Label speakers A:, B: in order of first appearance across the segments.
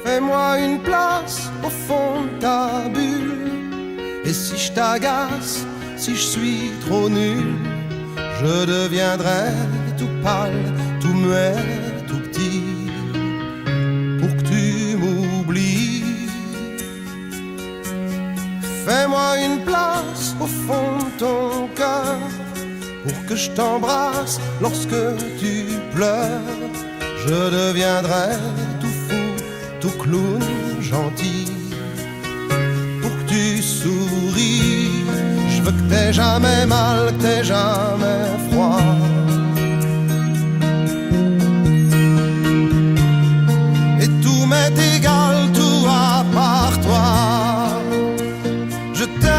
A: Fais-moi une place au fond de ta bulle. Et si je t'agace, si je suis trop nul, je deviendrai tout pâle, tout muet, tout petit, pour que tu m'oublies. Fais-moi une place au fond de ton cœur, pour que je t'embrasse lorsque tu pleures. Je deviendrai tout fou, tout clown, gentil, pour que tu souris. Je veux que t'aies jamais mal, que t'aies jamais froid. Et tout m'est égal, tout à part toi. Je t'aime.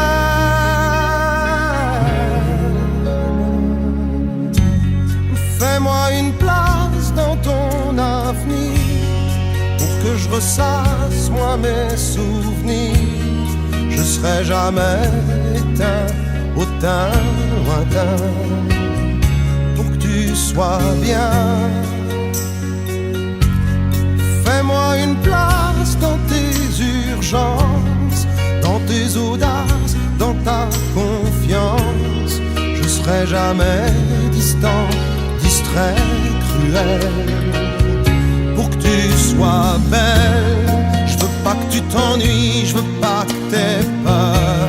A: Fais-moi une place dans ton avenir, pour que je ressasse moi mes souvenirs. Je serai jamais éteint au teint lointain, pour que tu sois bien. Fais-moi une place dans tes urgences, dans tes audaces, dans ta confiance. Je serai jamais distant, distrait, cruel, pour que tu sois belle. Je veux pas que tu t'ennuies, je veux pas que t'aies peur.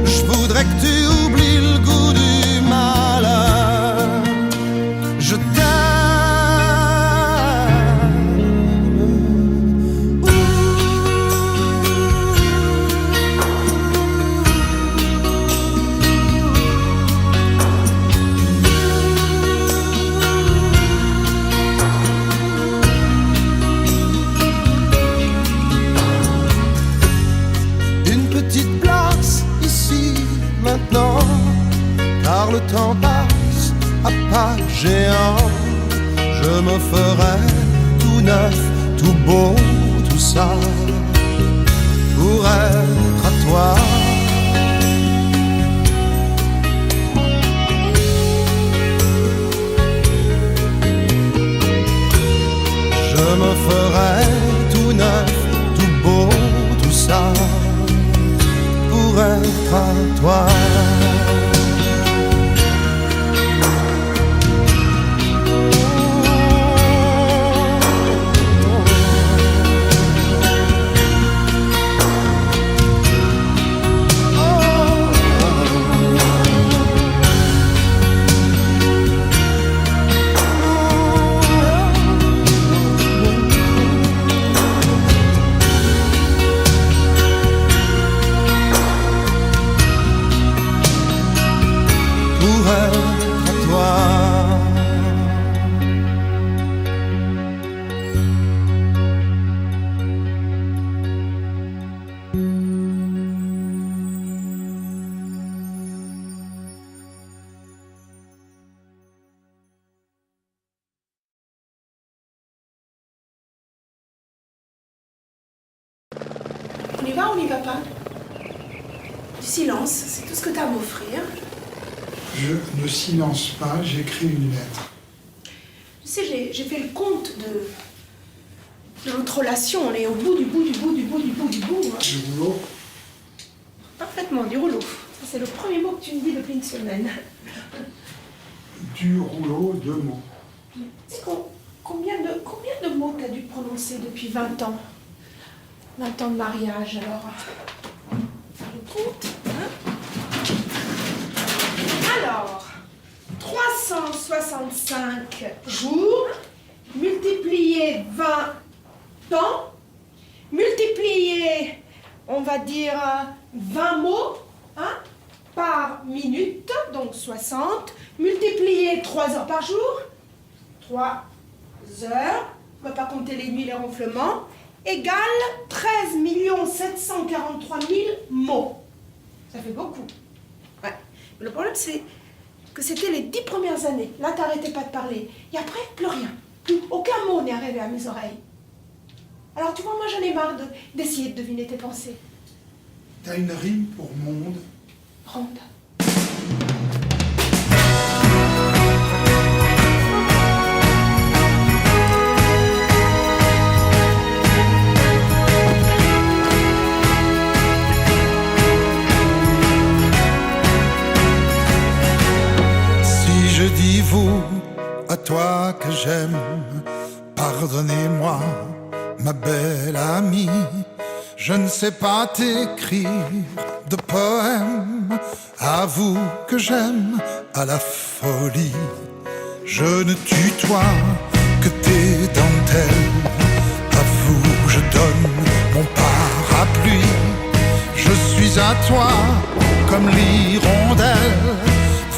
A: Je voudrais que tu oublies le goût du malheur. Je t'aime. Car le temps passe à pas géant. Je me ferai tout neuf, tout beau, tout ça, pour être à toi. Je me ferai tout neuf, tout beau, tout ça, pour être à toi.
B: On y va pas? Du silence, c'est tout ce que t'as à m'offrir.
C: Je ne silence pas, j'écris une lettre.
B: Tu sais, j'ai fait le compte de notre relation. On est au bout du bout. Hein.
C: Du boulot.
B: Parfaitement, du rouleau. Ça, c'est le premier mot que tu me dis depuis une semaine.
C: Du rouleau, 2 mots.
B: Tu sais combien de mots t'as dû prononcer depuis 20 ans? 20 ans de mariage, alors. Faire le compte, hein? Alors, 365 jours, multiplié 20 ans, multiplié, on va dire, 20 mots, hein, par minute, donc 60, multiplié 3 heures par jour, 3 heures, on ne va pas compter les nuits, les ronflements, égale 13 743 000 mots. Ça fait beaucoup. Ouais. Mais le problème, c'est que c'était les 10 premières années. Là, t'arrêtais pas de parler. Et après, plus rien. Plus aucun mot n'est arrivé à mes oreilles. Alors, tu vois, moi, j'en ai marre d'essayer de deviner tes pensées.
C: T'as une rime pour monde?
B: Ronde.
A: que j'aime. Pardonnez-moi, ma belle amie, je ne sais pas t'écrire de poèmes. Avoue que j'aime à la folie. Je ne tutoie que tes dentelles. Avoue, je donne mon parapluie. Je suis à toi comme l'hirondelle.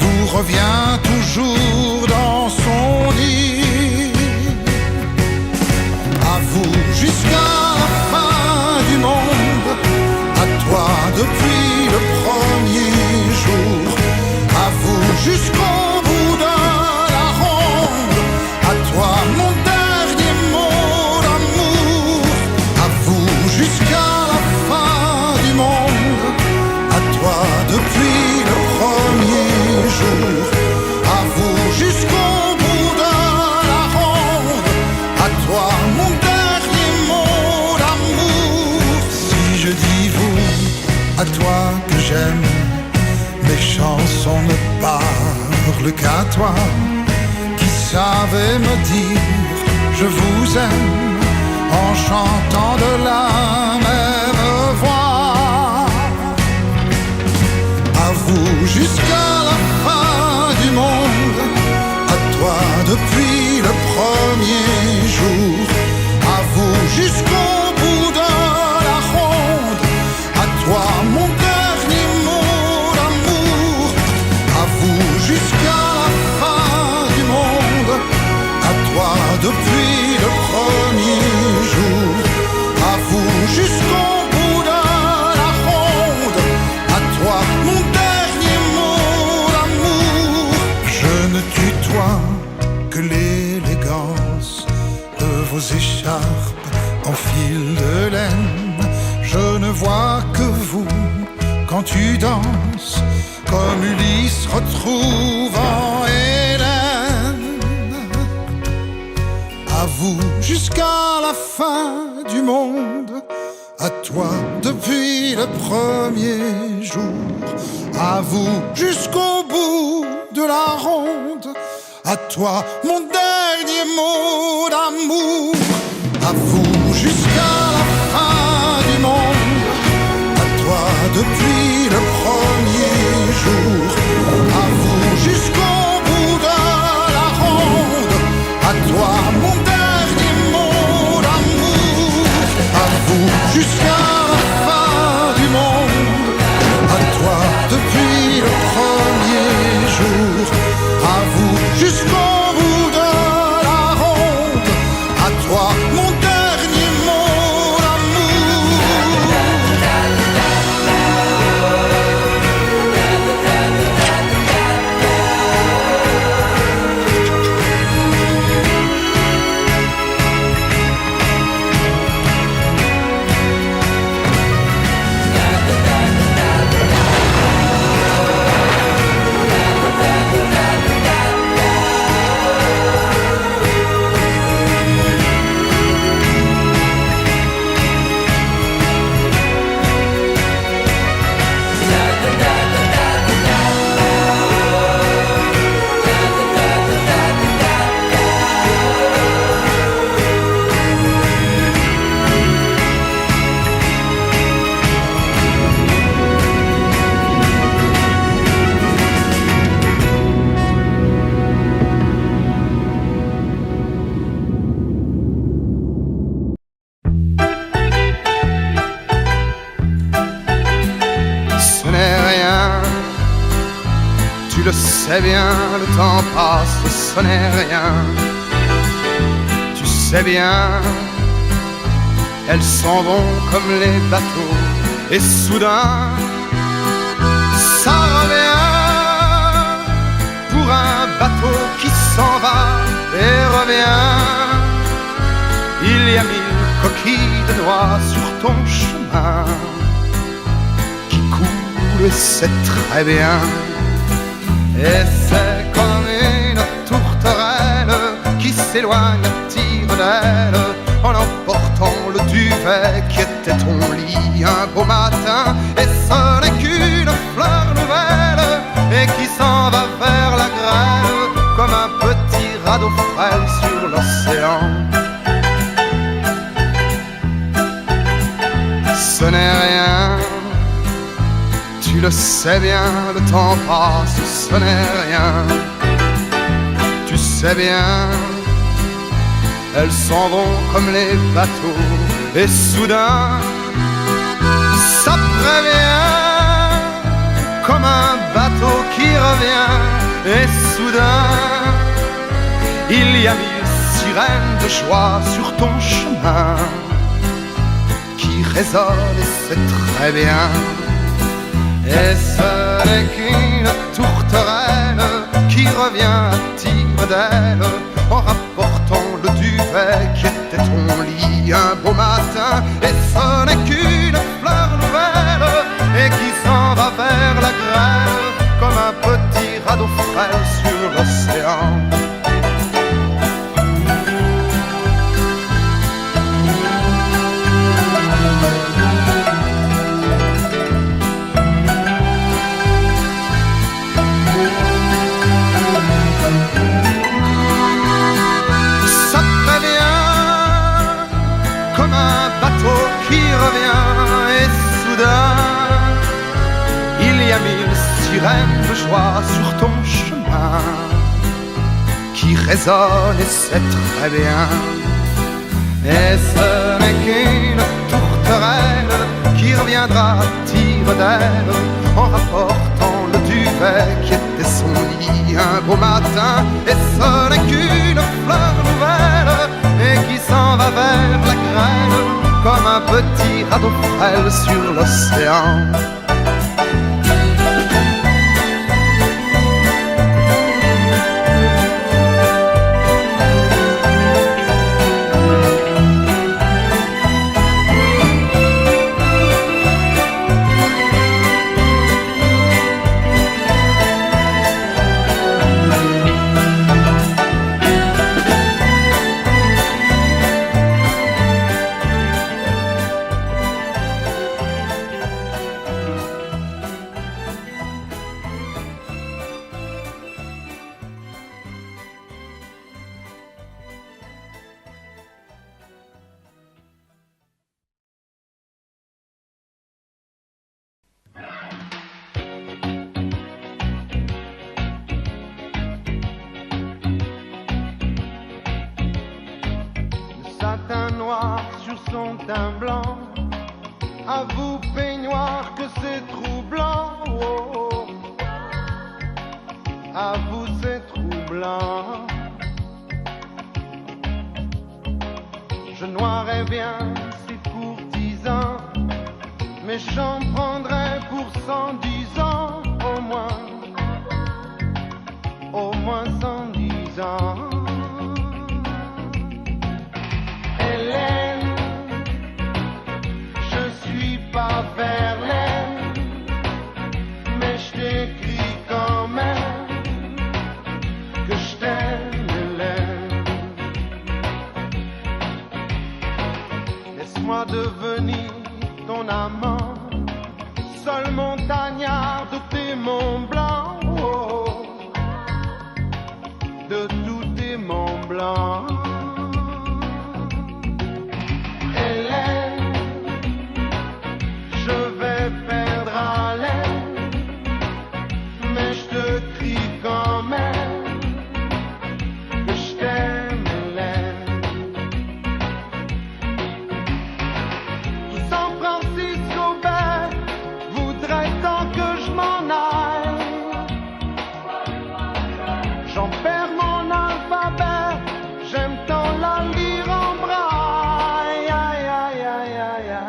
A: Vous revient toujours dans son lit. À vous jusqu'à la fin du monde. À toi depuis le premier jour. À vous jusqu'au bout de la ronde. À toi mon dernier mot d'amour. À vous jusqu'à la fin du monde. À toi depuis le premier jour. À vous jusqu'au bout de la ronde. À toi mon dernier mot d'amour. Si je dis vous, à toi que j'aime, mes chansons ne parlent qu'à toi, qui savais me dire je vous aime en chantant de la même voix. À vous jusqu'à la fin du monde. À toi depuis le premier jour. À vous jusqu'au bout de la ronde. À toi mon dernier mot d'amour. À vous jusqu'à la fin du monde. À toi depuis le premier jour. À vous jusqu'au bout de la ronde. À toi mon dernier mot d'amour. Je ne tutoie que l'élégance de vos écharpes en fil de laine. Je ne vois que vous quand tu danses, comme Ulysse retrouvant Hélène. À vous jusqu'à la fin du monde. À toi depuis le premier jour. À vous jusqu'au bout de la ronde. À toi mon dernier mot d'amour. À vous jusqu'à la fin du monde. À toi depuis le premier jour. À vous jusqu'au bout de la ronde. À toi mon dernier mot d'amour. À vous jusqu'à la fin du monde. À toi depuis le premier jour. À vous jusqu'au bout de la ronde. À toi mon dernier mot d'amour.
D: Ce n'est rien, tu le sais bien, le temps passe, ce n'est rien. Tu sais bien, elles s'en vont comme les bateaux, et soudain, ça revient pour un bateau qui s'en va et revient. Il y a 1000 coquilles de noix sur ton chemin qui coulent, et c'est très bien. Et c'est comme une tourterelle qui s'éloigne à tire d'aile en emportant le duvet qui était ton lit un beau matin. Et ce n'est qu'une fleur nouvelle et qui s'en va vers la grêle comme un petit radeau radeau frêle sur l'océan. Ce n'est rien, tu le sais bien, le temps passe, ce n'est rien. Tu sais bien, elles s'en vont comme les bateaux, et soudain, ça prévient, comme un bateau qui revient, et soudain, il y a 1000 sirènes de joie sur ton chemin qui résonnent, et c'est très bien. Et ce n'est qu'une tourterelle qui revient à tire d'aile en rapportant le duvet qui était ton lit un beau matin. Et ce n'est qu'une fleur nouvelle et qui s'en va vers la grêle comme un petit radeau frêle sur l'océan. Qui revient et soudain il y a 1000 sirènes de joie sur ton chemin qui résonnent, et c'est très bien. Et ce n'est qu'une tourterelle qui reviendra à tire d'aile en rapportant le duvet qui était son lit un beau matin. Et ce n'est qu'une fleur nouvelle et qui s'en va vers la grêle comme un petit radeau frêle sur l'océan.
A: Satin noir sur son teint blanc, à vous peignoir que c'est troublant, oh, oh. À vous c'est troublant. Je noirais bien ces courtisans, mais j'en prendrais pour 110 ans, au moins 110 ans. Hélène, je suis pas Verlaine, mais je t'écris quand même que je t'aime, Hélène. Laisse-moi devenir ton amant, seul montagnard de tes monts blancs, oh, de tous tes monts blancs. Je vais perdre haleine, mais je te crie quand même que je t'aime, Hélène. Tout San Francisco Bay voudrait tant que je m'en aille. J'en perds mon alphabet, j'aime tant la lire en braille. Aïe, aïe, aïe, aïe, aïe.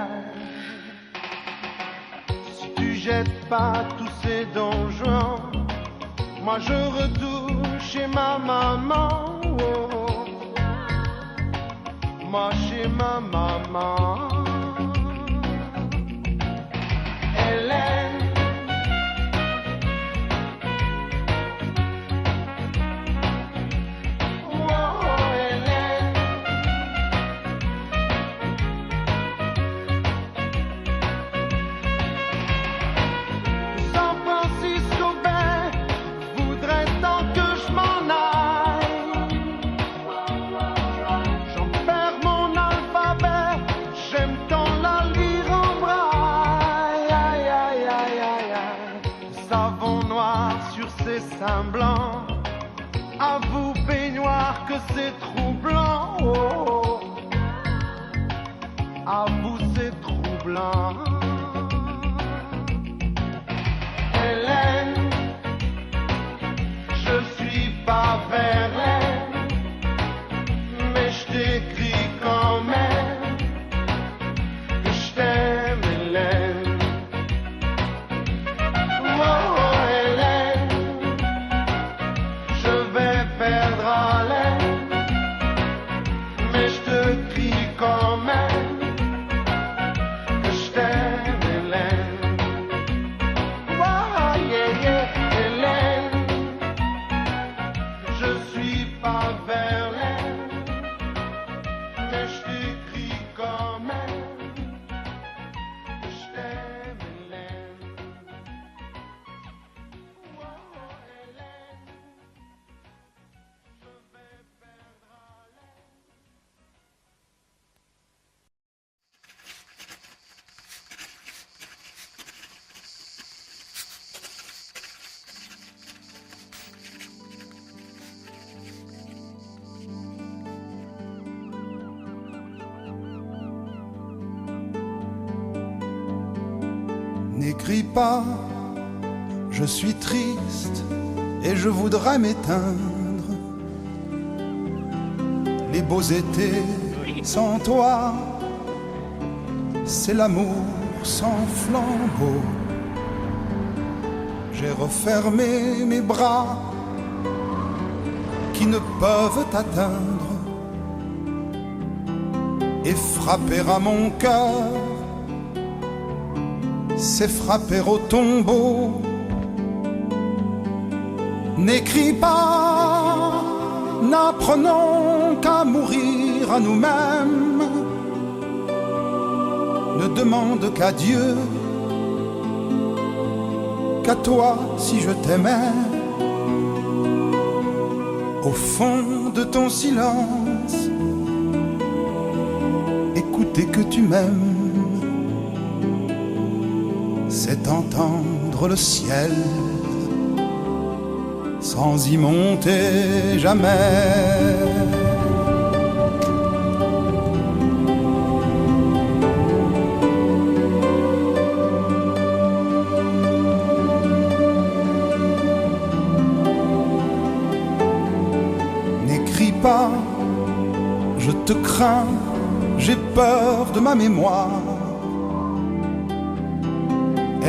A: Jette pas tous ces donjons, moi je retourne chez ma maman, oh, oh. Moi chez ma maman. Hélène, oh, oh, Hélène. San Francisco Bay voudrait tant que je m'en aille. sein blanc. À vous, baignoire, que c'est troublant. Oh, à vous, c'est troublant. Hélène, je suis pas Verlaine, mais je t'écris quand même que je t'aime, Hélène. Oh, Hélène, je vais perdre haleine, mais je te crie quand même que je t'aime, Hélène. Oh, yeah, yeah, Hélène, je suis pas Verlaine, mais je t'écris quand même que je t'aime, Hélène. Oh, Hélène, je vais perdre haleine.
D: N'écris pas, je suis triste et je voudrais m'éteindre. Les beaux étés sans toi, c'est l'amour sans flambeau. J'ai refermé mes bras qui ne peuvent t'atteindre et frapper à mon cœur, c'est frapper au tombeau. N'écris pas, n'apprenons qu'à mourir à nous-mêmes. Ne demande qu'à Dieu, qu'à toi si je t'aimais. Au fond de ton silence, écouter que tu m'aimes, c'est entendre le ciel sans y monter jamais. N'écris pas, je te crains, j'ai peur de ma mémoire.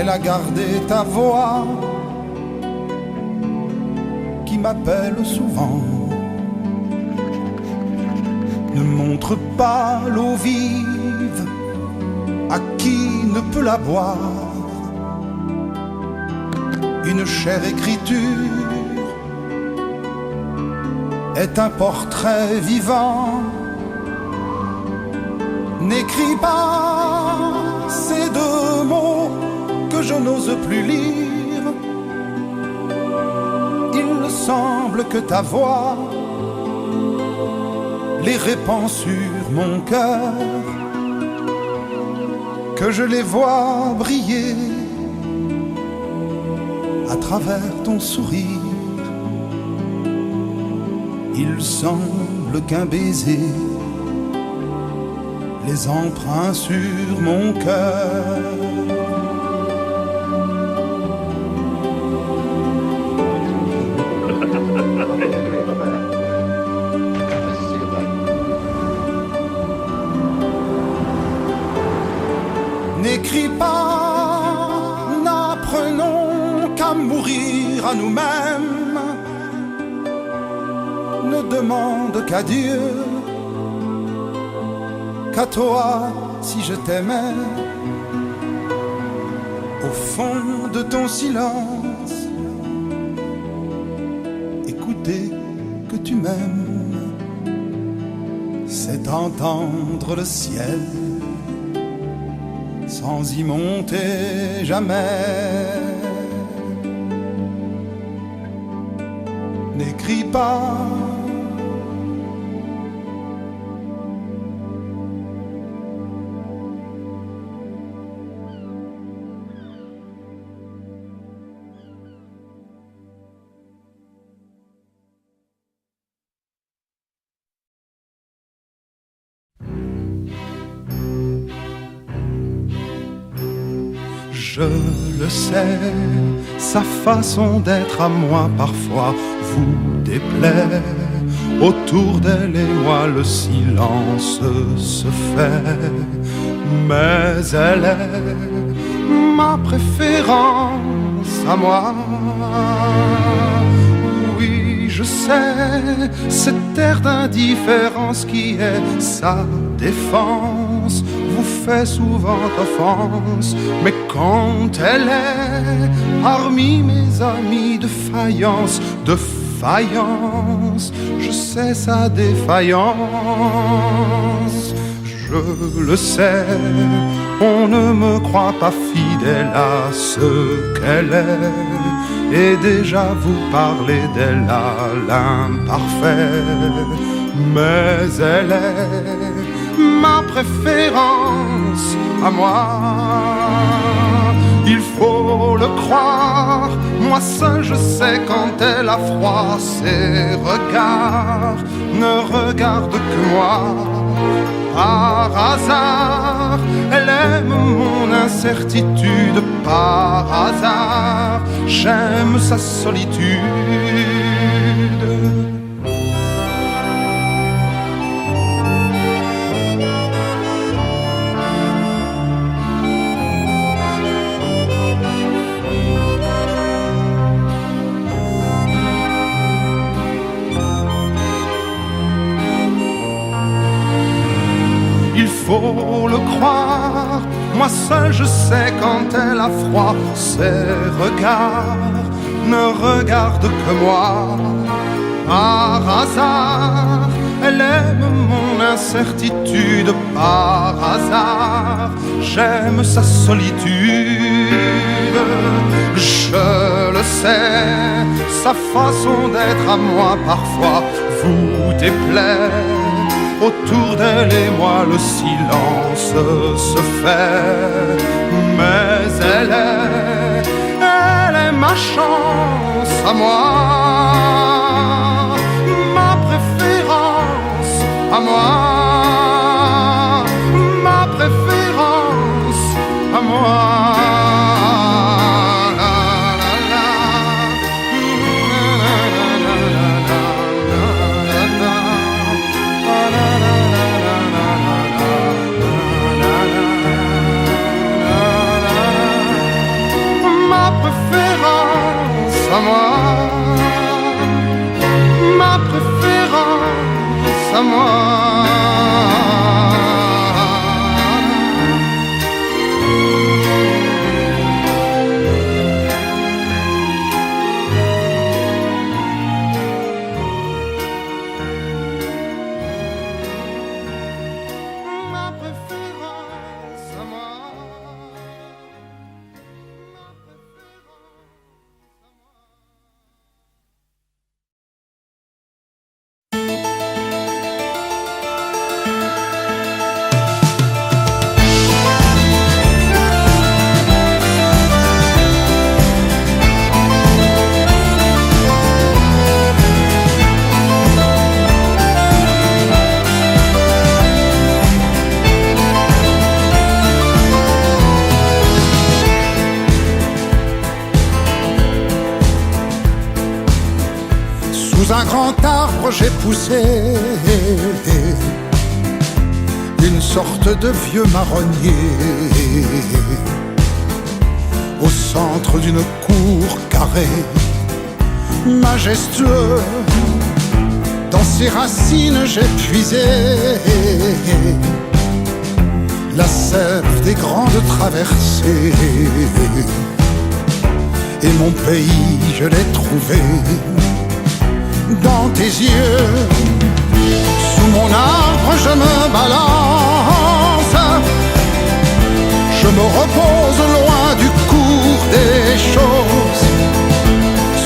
D: Elle a gardé ta voix qui m'appelle souvent. Ne montre pas l'eau vive à qui ne peut la boire. Une chère écriture est un portrait vivant. N'écris pas ces deux mots que je n'ose plus lire. Il semble que ta voix les répand sur mon cœur, que je les vois briller à travers ton sourire. Il semble qu'un baiser les emprunts sur mon cœur. N'écris pas, n'apprenons qu'à mourir à nous-mêmes. Ne demande qu'à Dieu, qu'à toi si je t'aimais. Au fond de ton silence, écouter que tu m'aimes, c'est entendre le ciel sans y monter jamais. N'écris pas,
A: Je le sais, sa façon d'être à moi parfois vous déplaît. Autour d'elle et moi le silence se fait. Mais elle est ma préférence à moi. Oui, je sais, cette air d'indifférence qui est sa défense vous fait souvent offense. Mais quand elle est parmi mes amis de faïence, je sais sa défaillance. Je le sais, on ne me croit pas fidèle à ce qu'elle est, et déjà vous parlez d'elle à l'imparfait. Mais elle est ma préférence à moi. Il faut le croire, moi seul je sais quand elle a froid. Ses regards ne regardent que moi. Par hasard, elle aime mon incertitude. Par hasard, j'aime sa solitude. Faut le croire, moi seul je sais quand elle a froid. Ses regards ne regardent que moi. Par hasard, elle aime mon incertitude. Par hasard, j'aime sa solitude. Je le sais, sa façon d'être à moi parfois vous déplaît. Autour d'elle et moi le silence se fait. Mais elle est ma chance à moi, ma préférence à moi, ma préférence à moi. À moi, ma préférence à moi.
C: Sous un grand arbre j'ai poussé une sorte de vieux marronnier. Au centre d'une cour carrée, majestueux, dans ses racines j'ai puisé la sève des grandes traversées. Et mon pays je l'ai trouvé dans tes yeux. Sous mon arbre je me balance, je me repose loin du cours des choses.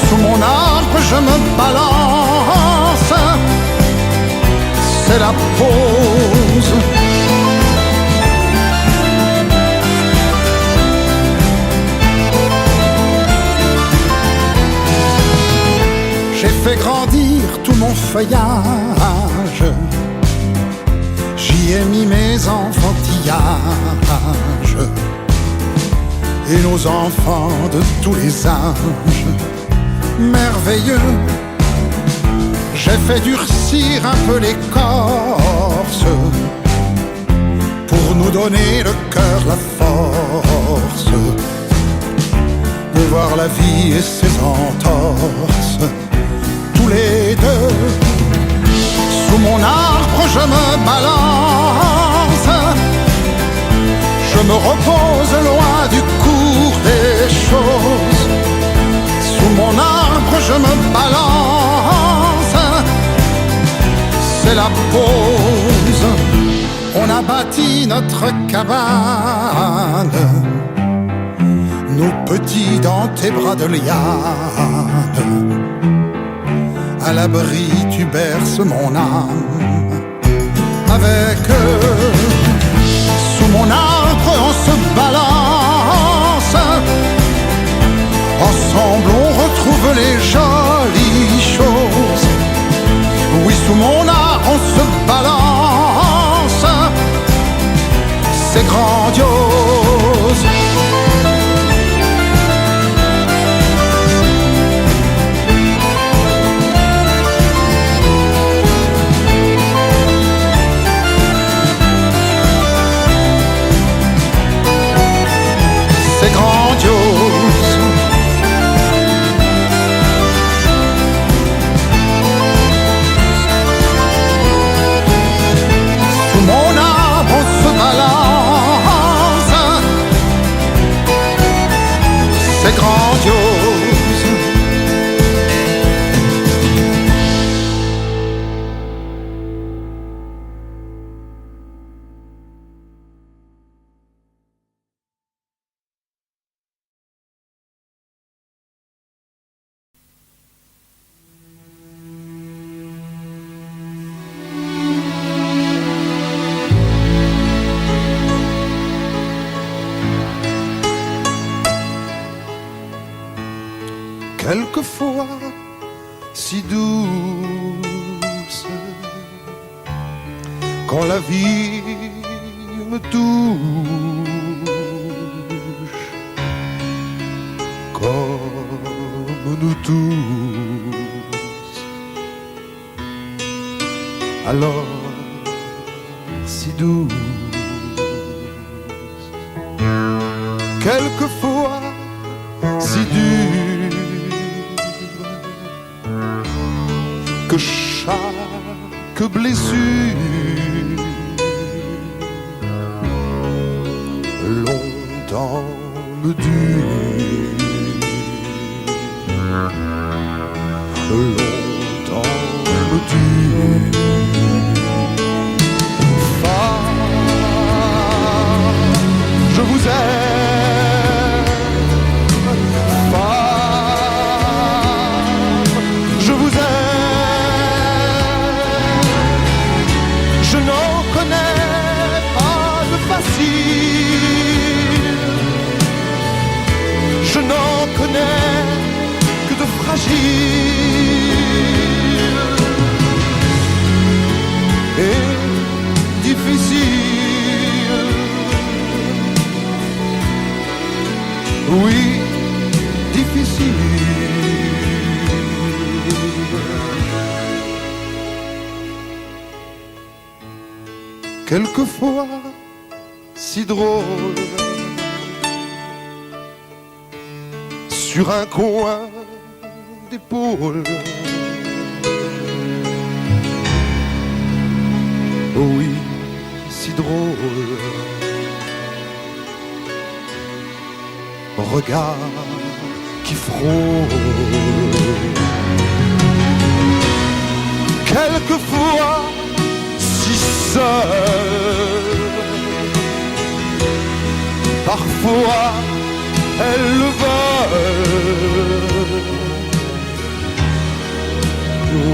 C: Sous mon arbre je me balance, c'est la pause. J'ai fait grandir tout mon feuillage, j'y ai mis mes enfantillages. et nos enfants de tous les âges. Merveilleux, j'ai fait durcir un peu l'écorce pour nous donner le cœur, la force de voir la vie et ses entorses. Tous les deux, sous mon arbre je me balance, je me repose loin du cours des choses. Sous mon arbre je me balance, c'est la pause. On a bâti notre cabane, nous petits dans tes bras de liane. À l'abri tu berces mon âme. Avec eux, sous mon arbre on se balance. Ensemble on retrouve les jolies choses. Oui, sous mon arbre on se balance. C'est grandiose. C'est grandiose. Sous mon arbre on se balance. C'est grandiose. Quelquefois si douce, quand la vie me touche, comme nous tous, alors si douce. Quelquefois si dure, que chaque blessure longtemps me dure, longtemps me dure. Femme, je vous aime. Femme, je vous aime. Je n'en connais pas de facile, je n'en connais que de fragile et difficile. Oui, difficile. Quelquefois si drôle, sur un coin d'épaule. Oui, si drôle. Regard qui frôle. Quelquefois si seul, parfois elles le veulent.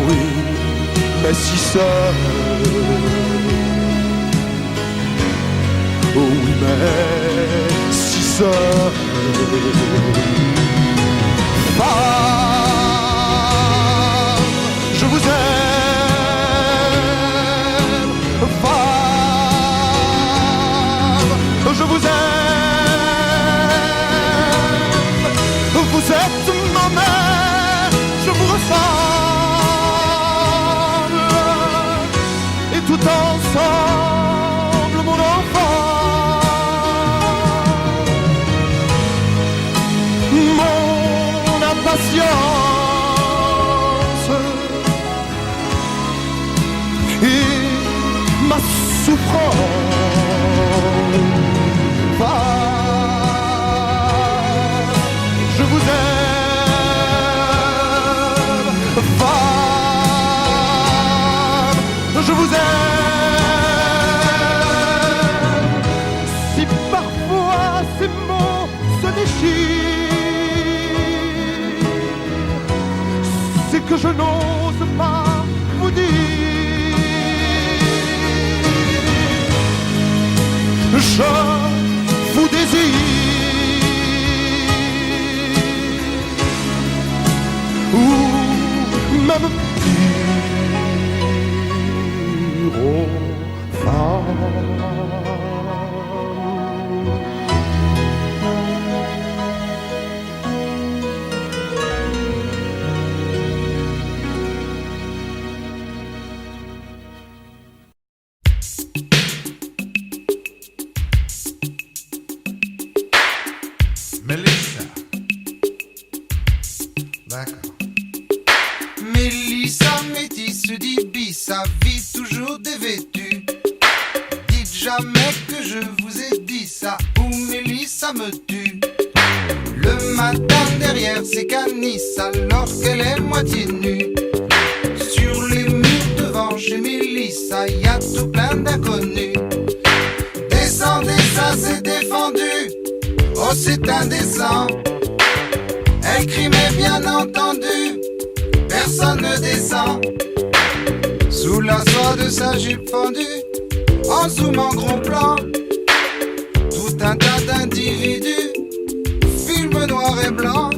C: Oui, mais si seul. Oui, mais si seul. Femme, je vous aime. Femme, je vous aime.
A: mon impatience et ma souffrance. Va, je vous aime, femme, je vous aime. Si parfois ces mots se déchirent, c'est que je n'ose pas vous dire. Je vous désire, ou même pire, oh femme.
D: Mélissa. D'accord. Mélissa, métisse d'Ibissa, vie toujours dévêtue. Dites jamais que je vous ai dit ça, ou Mélissa me tue. Le matin derrière ses canisses, alors qu'elle est moitié nue. Sur les murs devant chez Mélissa, y a tout plein d'inconnus. Descendez, ça c'est défendu. Oh, c'est indécent. Elle crie, mais bien entendu, personne ne descend. Sous la soie de sa jupe fendue, en zoom en gros plan, tout un tas d'individus, film noir et blanc.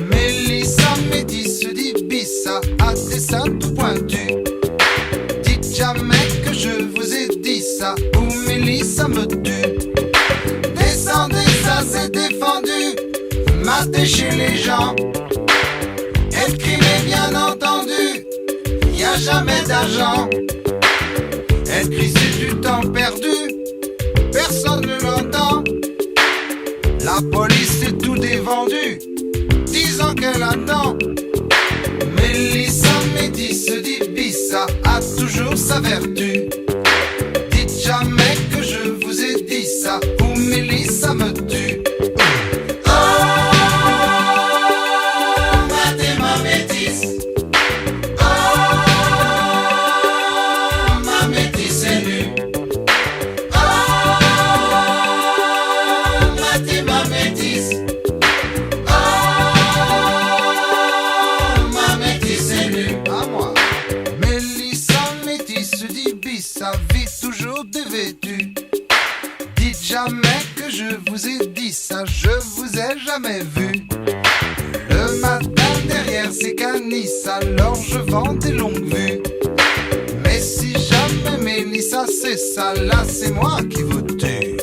D: Mélissa, métisse d'Ibissa, à des seins tout pointus. Dites jamais que je vous ai dit ça, ou Mélissa me tue. Descendez, ça c'est défendu, matez chez les gens. Elle crie, mais bien entendu, y a jamais d'argent. Elle crie, c'est du temps perdu, personne ne l'entend. La police est tout dévendu, disant qu'elle attend. Mélissa, métisse d'Ibissa, a toujours sa vertu. Dites jamais que je vous ai dit ça, ou Mélissa me tue. Oh, matez ma métisse. Oh, ma métisse est nue. Oh, matez ma métisse. Oh, ma métisse est nue. À moi. Mélissa, métisse d'Ibissa, vie toujours dévêtue. Dites jamais que je vous ai dit ça, je vous ai jamais vu. Le matin derrière ces canisses, alors je vends des longues vues. Mais si jamais Mélissa c'est ça, là c'est moi qui vous tue.